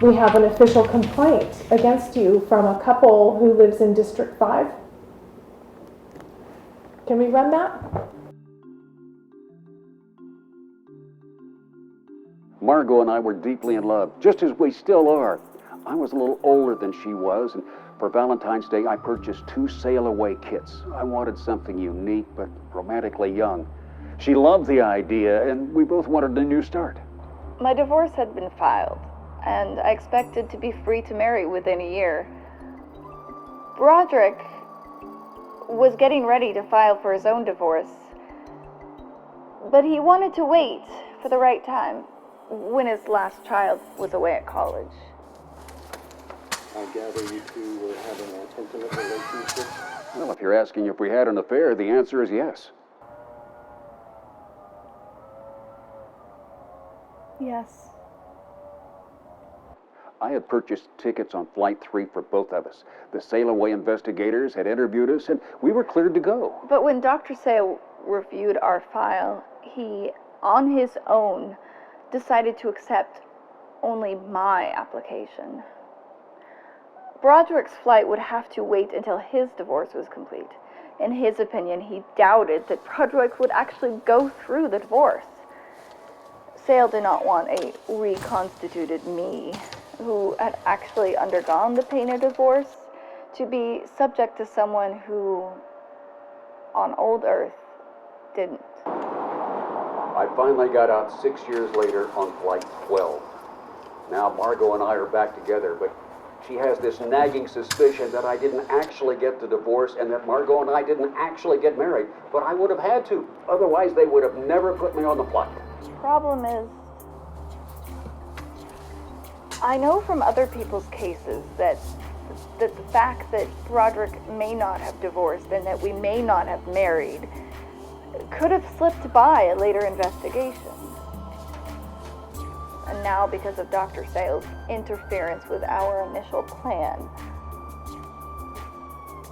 We have an official complaint against you from a couple who lives in District 5. Can we run that? Margot and I were deeply in love, just as we still are. I was a little older than she was, and for Valentine's Day I purchased 2 Sail Away kits. I wanted something unique but romantically young. She loved the idea, and we both wanted a new start. My divorce had been filed, and I expected to be free to marry within a year. Broderick was getting ready to file for his own divorce, but he wanted to wait for the right time, when his last child was away at college. I gather you two were having an intimate relationship? Well, if you're asking if we had an affair, the answer is yes. Yes. I had purchased tickets on Flight 3 for both of us. The Sail Away investigators had interviewed us, and we were cleared to go. But when Dr. Sael reviewed our file, he, on his own, decided to accept only my application. Broderick's flight would have to wait until his divorce was complete. In his opinion, he doubted that Broderick would actually go through the divorce. Sael did not want a reconstituted me, who had actually undergone the pain of divorce, to be subject to someone who, on old Earth, didn't. I finally got out 6 years later on Flight 12. Now Margot and I are back together, but she has this nagging suspicion that I didn't actually get the divorce and that Margot and I didn't actually get married, but I would have had to. Otherwise, they would have never put me on the flight. The problem is, I know from other people's cases that the fact that Broderick may not have divorced and that we may not have married could have slipped by a later investigation. And now, because of Dr. Sael's interference with our initial plan,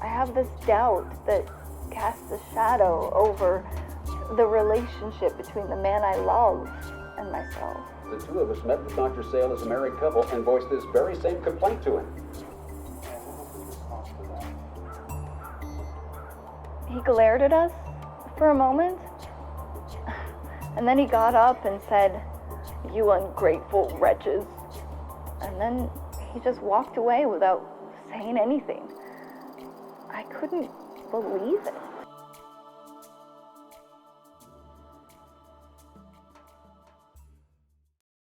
I have this doubt that casts a shadow over the relationship between the man I love and myself. The two of us met with Dr. Sael as a married couple and voiced this very same complaint to him. He glared at us for a moment, and then he got up and said, "You ungrateful wretches." And then he just walked away without saying anything. I couldn't believe it.